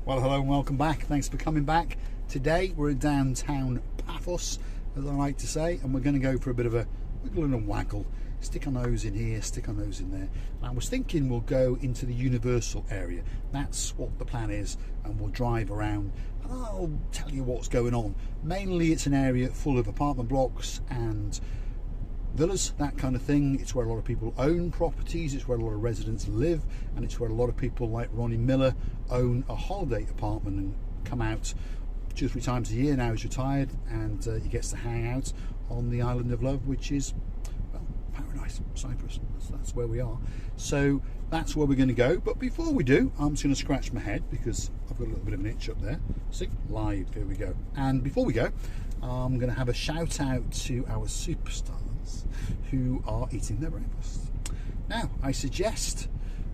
Well, hello and welcome back. Thanks for coming back. Today we're in downtown Paphos, as I like to say, and we're going to go for a bit of a wiggle and waggle. Stick our nose in here, stick our nose in there. And I was thinking we'll go into the Universal area. That's what the plan is, and we'll drive around and I'll tell you what's going on. Mainly it's an area full of apartment blocks and villas, that kind of thing. It's where a lot of people own properties, it's where a lot of residents live, and it's where a lot of people like Ronnie Miller own a holiday apartment and come out 2 or 3 times a year. Now he's retired, and he gets to hang out on the island of love, which is, well, paradise, Cyprus. That's where we are. So that's where we're going to go. But before we do, I'm just going to scratch my head because I've got a little bit of an itch up there. See, live, here we go. And before we go, I'm going to have a shout out to our superstars who are eating their breakfast. Now, I suggest,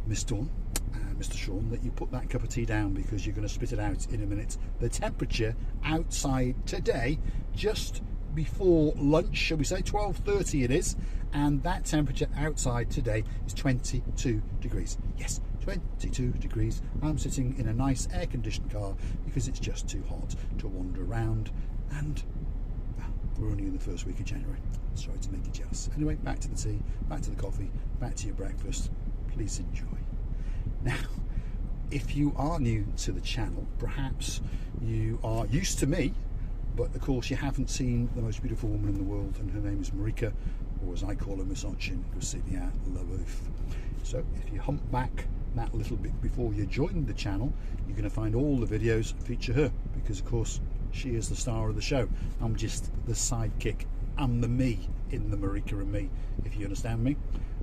Miss Dawn and Mr. Sean, that you put that cup of tea down because you're going to spit it out in a minute. The temperature outside today, just before lunch, shall we say, 12:30 it is, and that temperature outside today is 22 degrees. Yes, 22 degrees. I'm sitting in a nice air-conditioned car because it's just too hot to wander around, and we're only in the first week of January. Sorry to make you jealous. Anyway, back to the tea, back to the coffee, back to your breakfast. Please enjoy. Now, if you are new to the channel, perhaps you are used to me, but of course you haven't seen the most beautiful woman in the world, and her name is Marika, or as I call her, Misochin Gracivia Labouf. So if you hump back that little bit before you join the channel, you're going to find all the videos feature her, because of course she is the star of the show. I'm just the sidekick. I'm the me in the Marika and me, if you understand me.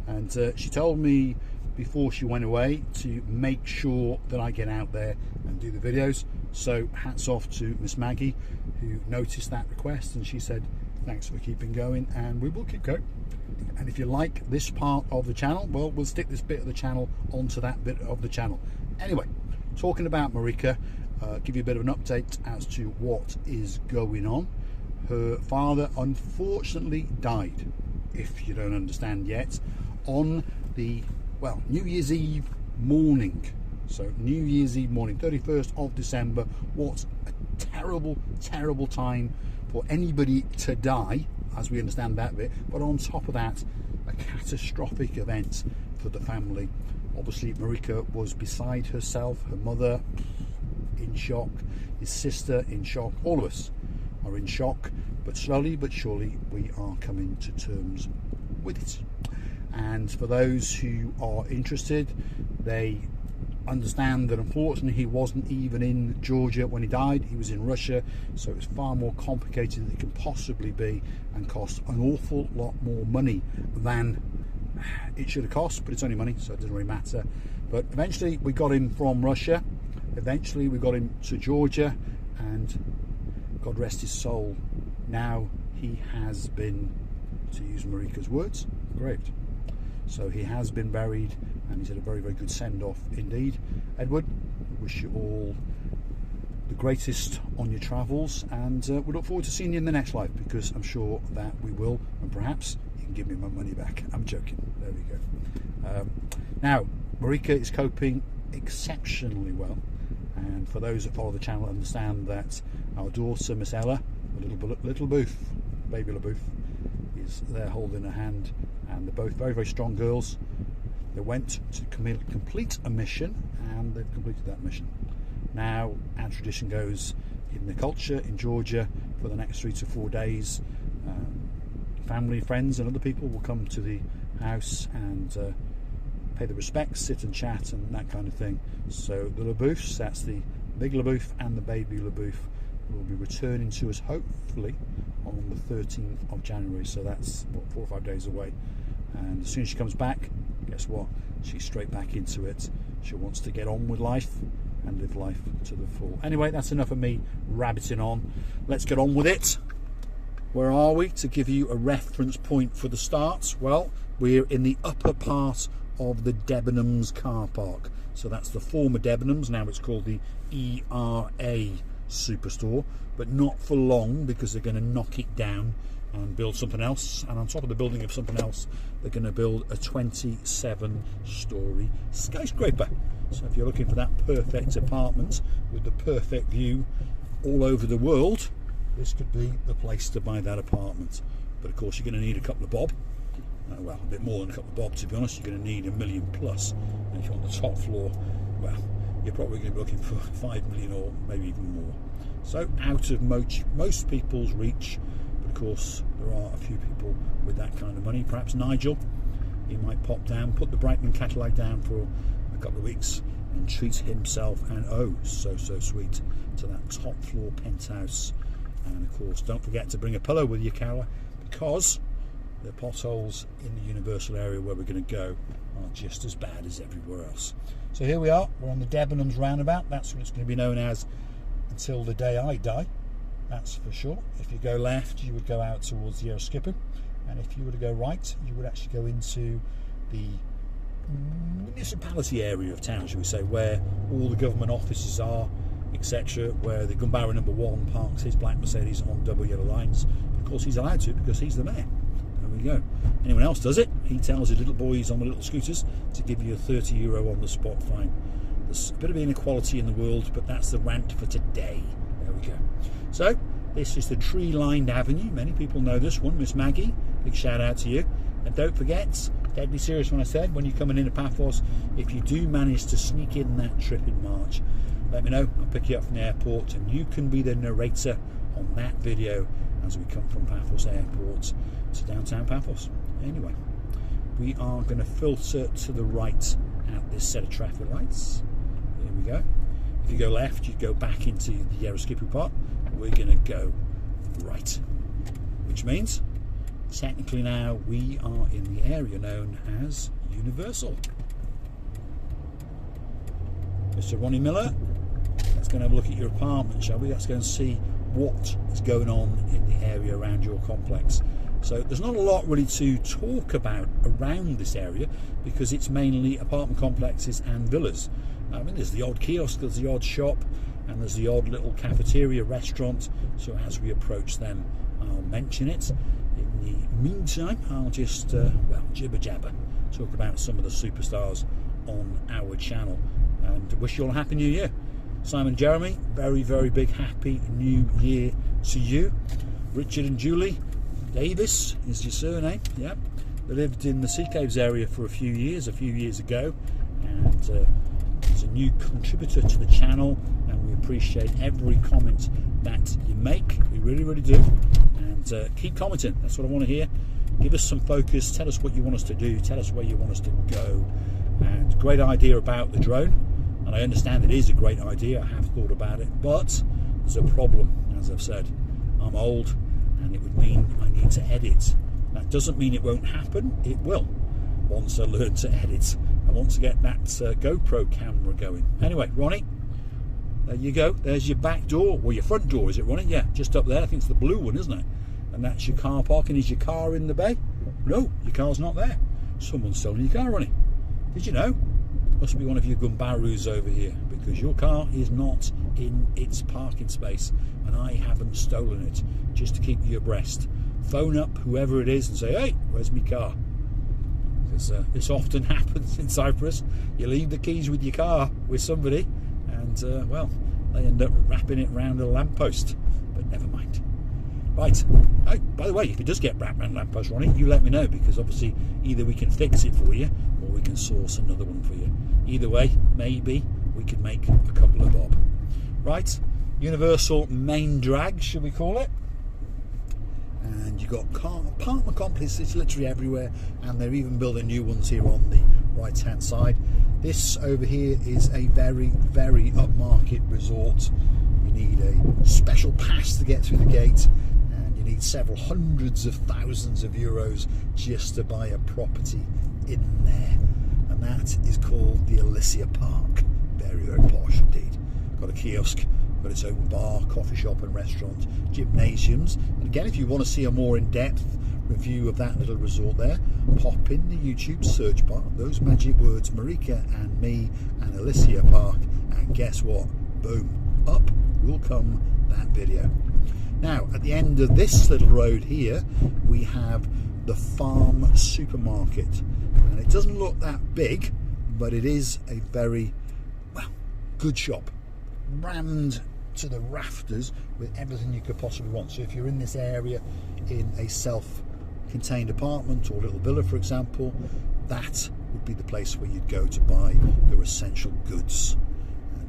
And she told me before she went away to make sure that I get out there and do the videos. So hats off to Miss Maggie, who noticed that request, and she said thanks for keeping going, and we will keep going. And if you like this part of the channel, well, we'll stick this bit of the channel onto that bit of the channel. Anyway, talking about Marika, give you a bit of an update as to what is going on. Her father unfortunately died, if you don't understand yet, on the, well, New Year's Eve morning. So New Year's Eve morning, 31st of December. What a terrible, terrible time for anybody to die, as we understand that bit. But on top of that, a catastrophic event for the family. Obviously, Marika was beside herself, her mother in shock, his sister in shock, all of us are in shock, but slowly but surely we are coming to terms with it. And for those who are interested, they understand that unfortunately he wasn't even in Georgia when he died, he was in Russia, so it's far more complicated than it can possibly be, and cost an awful lot more money than it should have cost, but it's only money, so it doesn't really matter. But eventually we got him from Russia, eventually we got him to Georgia, and God rest his soul, now he has been, to use Marika's words, engraved. So he has been buried, and he's had a very, very good send-off indeed. Edward, we wish you all the greatest on your travels, and we look forward to seeing you in the next life, because I'm sure that we will, and perhaps you can give me my money back. I'm joking. There we go. Now, Marika is coping exceptionally well, and for those that follow the channel understand that our daughter, Miss Ella, little Booth, baby LaBooth, is there holding her hand, and they're both very, very strong girls. They went to complete a mission, and they've completed that mission. Now, as tradition goes in the culture in Georgia, for the next 3 to 4 days, family, friends and other people will come to the house and pay the respects, sit and chat and that kind of thing. So the LaBoufs, that's the big LaBouf and the baby LaBouf, will be returning to us hopefully on the 13th of January, so that's what, 4 or 5 days away. And as soon as she comes back, guess what, she's straight back into it. She wants to get on with life and live life to the full. Anyway, that's enough of me rabbiting on. Let's get on with it. Where are we? To give you a reference point for the start, well, we're in the upper part of the Debenhams car park. So that's the former Debenhams, now it's called the ERA Superstore, but not for long, because they're going to knock it down and build something else, and on top of the building of something else they're going to build a 27-story skyscraper. So if you're looking for that perfect apartment with the perfect view all over the world, this could be the place to buy that apartment. But of course, you're going to need a couple of bob. Well, a bit more than a couple of bob, to be honest. You're going to need $1 million plus. And if you're on the top floor, well, you're probably going to be looking for 5 million or maybe even more. So out of most people's reach. But of course, there are a few people with that kind of money. Perhaps Nigel, he might pop down, put the Brightman Cadillac down for a couple of weeks and treat himself, and oh, so sweet, to that top floor penthouse. And of course, don't forget to bring a pillow with you, Carla, because the potholes in the Universal area where we're going to go are just as bad as everywhere else. So here we are, we're on the Debenhams roundabout. That's what it's going to be known as until the day I die, that's for sure. If you go left, you would go out towards the Skipper, and if you were to go right, you would actually go into the municipality area of town, shall we say, where all the government offices are, etc., where the Gumbarra number 1 parks his black Mercedes on double yellow lines. Of course, he's allowed to because he's the mayor. There we go. Anyone else does it, he tells his little boys on the little scooters to give you a €30 on the spot fine. There's a bit of inequality in the world, but that's the rant for today. There we go. So this is the tree-lined avenue. Many people know this one. Miss Maggie, big shout out to you. And don't forget, deadly serious when I said, when you're coming into Paphos, if you do manage to sneak in that trip in March, let me know. I'll pick you up from the airport and you can be the narrator on that video as we come from Paphos Airport to downtown Paphos. Anyway, we are going to filter to the right at this set of traffic lights. Here we go. If you go left, you go back into the Yarrow-Skipu part. We're going to go right, which means technically now we are in the area known as Universal. Mr. Ronnie Miller, let's go and have a look at your apartment, shall we? Let's go and see what is going on in the area around your complex. So there's not a lot really to talk about around this area because it's mainly apartment complexes and villas. I mean, there's the odd kiosk, there's the odd shop, and there's the odd little cafeteria restaurant. So as we approach them, I'll mention it. In the meantime, I'll just, well, jibber jabber, talk about some of the superstars on our channel and wish you all a happy new year. Simon and Jeremy, very, very big happy new year to you. Richard and Julie Davis is your surname, yeah. They lived in the Sea Caves area for a few years ago, and as a new contributor to the channel, and we appreciate every comment that you make. We really, really do. And keep commenting. That's what I want to hear. Give us some focus. Tell us what you want us to do. Tell us where you want us to go. And great idea about the drone. And I understand it is a great idea. I have thought about it, but there's a problem. As I've said, I'm old, and it would mean I need to edit. That doesn't mean it won't happen. It will. Once I learn to edit, I want to get that GoPro camera going. Anyway, Ronnie, there you go. There's your back door, or your front door, is it, Ronnie? Yeah, just up there. I think it's the blue one, isn't it? And that's your car parking. Is your car in the bay? No, your car's not there. Someone's stolen your car, Ronnie. Did you know? Must be one of your Gumbarus over here, because your car is not in its parking space, and I haven't stolen it. Just to keep you abreast. Phone up whoever it is and say, hey, where's my car? Because this often happens in Cyprus. You leave the keys with your car with somebody, and well, they end up wrapping it round a lamppost. But never mind. Right. Oh, by the way, if it does get wrapped around a lamppost, Ronnie, you let me know, because obviously either we can fix it for you or we can source another one for you. Either way, maybe we could make a couple of bob. Right. Universal main drag, should we call it? And you've got apartment complexes literally everywhere, and they're even building new ones here on the right hand side. This over here is a very, very upmarket resort. You need a special pass to get through the gate, and you need several hundreds of thousands of euros just to buy a property in there, and that is called the Elysia Park. Very, very posh indeed. Got a kiosk, got its own bar, coffee shop and restaurant, gymnasiums. And again, if you want to see a more in-depth review of that little resort there, pop in the YouTube search bar, those magic words, Marika and me and Elysia Park, and guess what? Boom, up will come that video. Now, at the end of this little road here, we have the Farm Supermarket. And it doesn't look that big, but it is a very good shop, rammed to the rafters with everything you could possibly want. So if you're in this area in a self-contained apartment or little villa, for example, that would be the place where you'd go to buy your essential goods.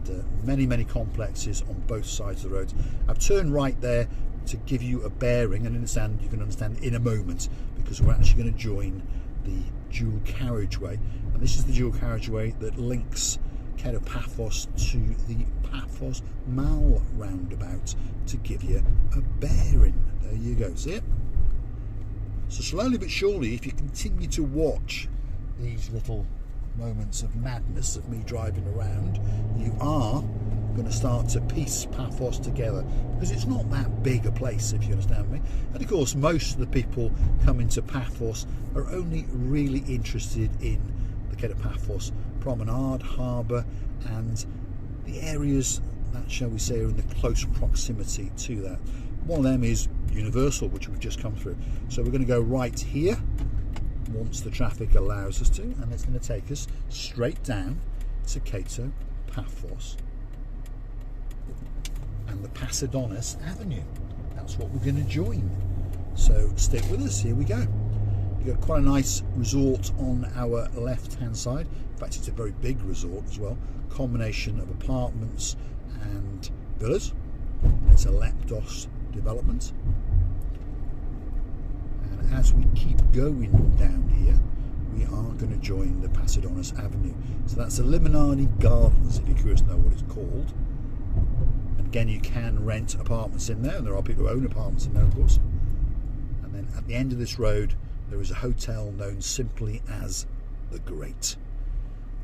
And many complexes on both sides of the road. I've turned right there to give you a bearing, and you can understand in a moment, because we're actually going to join the dual carriageway, and this is the dual carriageway that links Kato Paphos to the Paphos Mall roundabout, to give you a bearing. There you go, see it? So slowly but surely, if you continue to watch these little moments of madness of me driving around, you are going to start to piece Paphos together, because it's not that big a place, if you understand me. And of course, most of the people coming to Paphos are only really interested in the Kato Paphos promenade, harbour, and the areas that, shall we say, are in the close proximity to that. One of them is Universal, which we've just come through. So we're going to go right here once the traffic allows us to, and it's going to take us straight down to Kato Paphos and the Passidonis Avenue. That's what we're going to join. So stick with us, here we go. You've got quite a nice resort on our left hand side. In fact, it's a very big resort as well, combination of apartments and villas. It's a Leptos development. And as we keep going down here, we are going to join the Passidonis Avenue. So that's the Limonadi Gardens, if you're curious to know what it's called. And again, you can rent apartments in there, and there are people who own apartments in there, of course. And then at the end of this road, there is a hotel known simply as The Great.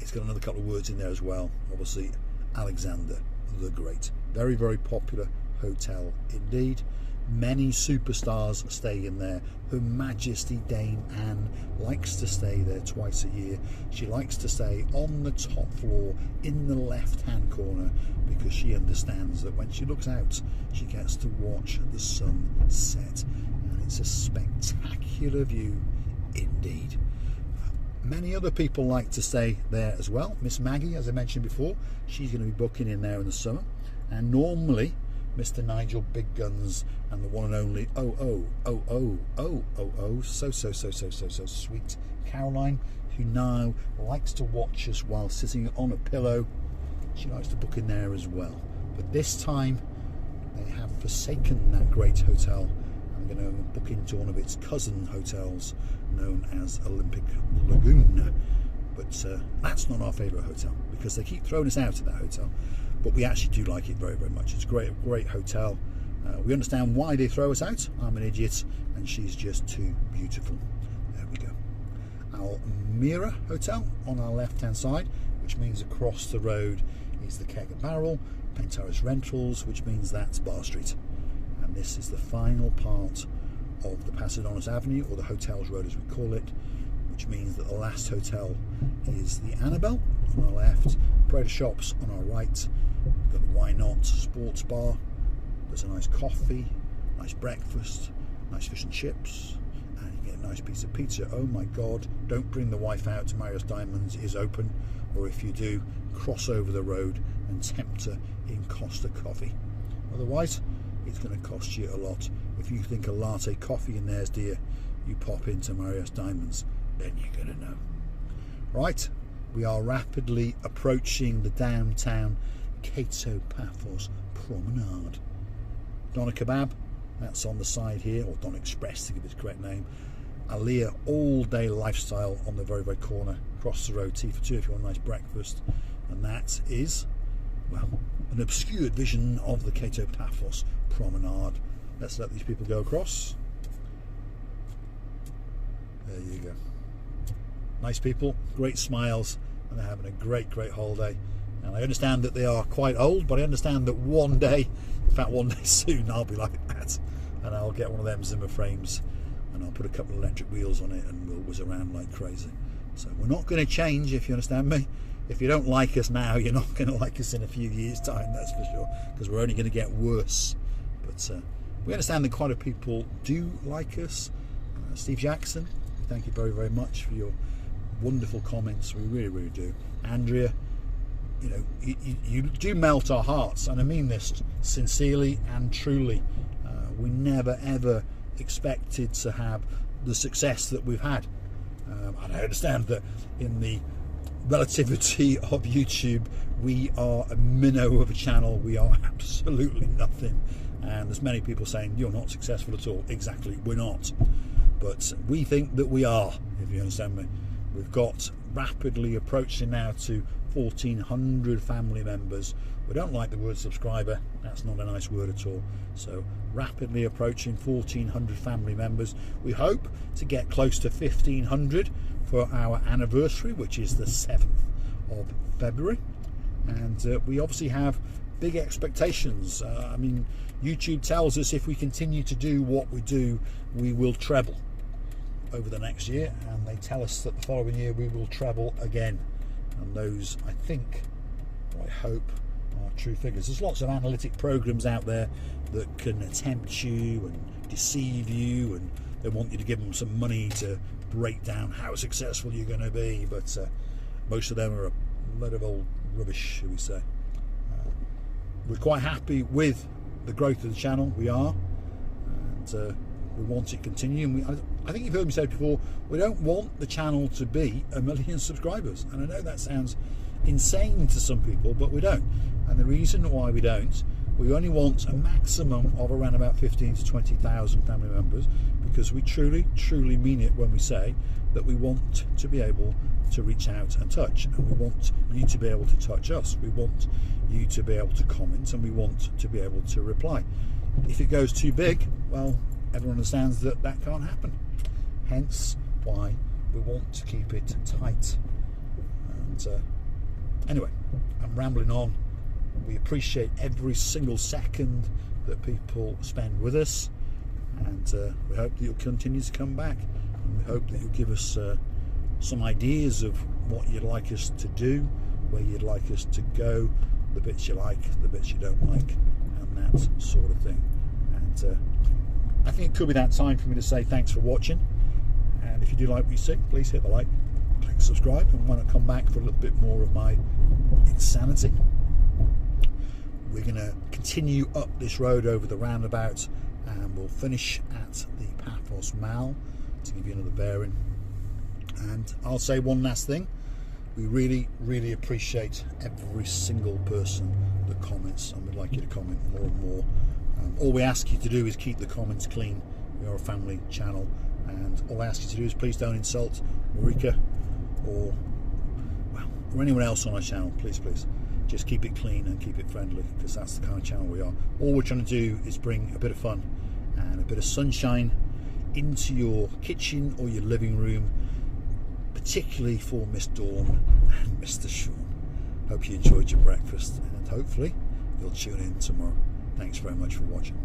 It's got another couple of words in there as well, obviously Alexander the Great. Very popular hotel indeed. Many superstars stay in there. Her Majesty Dame Anne likes to stay there twice a year. She likes to stay on the top floor in the left hand corner, because she understands that when she looks out, she gets to watch the sun set, and it's a spectacular view indeed. Many other people like to stay there as well. Miss Maggie, as I mentioned before, she's going to be booking in there in the summer, and normally Mr. Nigel Big Guns and the one and only so sweet Caroline, who now likes to watch us while sitting on a pillow. She likes to book in there as well. But this time they have forsaken that great hotel. I'm going to book into one of its cousin hotels known as Olympic Lagoon. But that's not our favourite hotel, because they keep throwing us out of that hotel. But we actually do like it very much. It's a great hotel. We understand why they throw us out. I'm an idiot, and she's just too beautiful. There we go. Almira Hotel on our left hand side, which means across the road is the Keg and Barrel. Pentaris Rentals, which means that's Bar Street. And this is the final part of the Passidonis Avenue, or the Hotels Road as we call it, which means that the last hotel is the Annabelle on our left, Prada Shops on our right. We've got the Why Not Sports Bar. There's a nice coffee, nice breakfast, nice fish and chips, and you get a nice piece of pizza. Oh my God, don't bring the wife out. Mario's Diamonds is open, or if you do, cross over the road and tempt her in Costa Coffee. Otherwise, it's going to cost you a lot. If you think a latte coffee in there's dear, you pop into Mario's Diamonds, then you're going to know. Right, we are rapidly approaching the downtown Kato Paphos promenade. Doner Kebab, that's on the side here, or Don Express to give its correct name. Alia All Day Lifestyle on the very corner, across the road, tea for two if you want a nice breakfast. And that is, well, an obscured vision of the Kato Paphos promenade. Let's let these people go across. There you go. Nice people, great smiles, and they're having a great holiday. And I understand that they are quite old, but I understand that one day, in fact one day soon, I'll be like that, and I'll get one of them Zimmer frames, and I'll put a couple of electric wheels on it, and we'll whiz around like crazy. So we're not going to change, if you understand me. If you don't like us now, you're not going to like us in a few years' time, that's for sure, because we're only going to get worse. But we understand that quite a few people do like us. Steve Jackson, thank you very much for your wonderful comments. We really do. Andrea, you know, you do melt our hearts, and I mean this sincerely and truly. We never ever expected to have the success that we've had. And I understand that in the relativity of YouTube, we are a minnow of a channel. We are absolutely nothing, and there's many people saying you're not successful at all. Exactly, we're not, but we think that we are, if you understand me. We've got rapidly approaching now to 1,400 family members. We don't like the word subscriber, that's not a nice word at all. So rapidly approaching 1,400 family members. We hope to get close to 1,500 for our anniversary, which is the 7th of February. And we obviously have big expectations. I mean, YouTube tells us if we continue to do what we do, we will treble over the next year, and they tell us that the following year we will treble again. And those, I think, or I hope, are true figures. There's lots of analytic programs out there that can tempt you and deceive you, and they want you to give them some money to break down how successful you're going to be, but most of them are a load of old rubbish, shall we say. We're quite happy with the growth of the channel. We are, and we want it to continue. And I think you've heard me say before, we don't want the channel to be 1 million subscribers, and I know that sounds insane to some people, but we don't. And the reason why we don't, we only want a maximum of around about 15 to 20,000 family members, because we truly mean it when we say that we want to be able to reach out and touch, and we want you to be able to touch us. We want you to be able to comment, and we want to be able to reply. If it goes too big, well, everyone understands that that can't happen. Hence why we want to keep it tight. And anyway, I'm rambling on. We appreciate every single second that people spend with us, and we hope that you'll continue to come back, and we hope that you'll give us some ideas of what you'd like us to do, where you'd like us to go, the bits you like, the bits you don't like, and that sort of thing. And I think it could be that time for me to say thanks for watching, and if you do like what you see, please hit the like, click subscribe, and why not come back for a little bit more of my insanity. We're going to continue up this road over the roundabout, and we'll finish at the Paphos Mall to give you another bearing. And I'll say one last thing: we really appreciate every single person that comments, and we'd like you to comment more and more. All we ask you to do is keep the comments clean. We are a family channel, and all I ask you to do is please don't insult Marika or anyone else on our channel. Please just keep it clean and keep it friendly, because that's the kind of channel we are. All we're trying to do is bring a bit of fun and a bit of sunshine into your kitchen or your living room, particularly for Miss Dawn and Mr. Sean. Hope you enjoyed your breakfast, and hopefully you'll tune in tomorrow. Thanks very much for watching.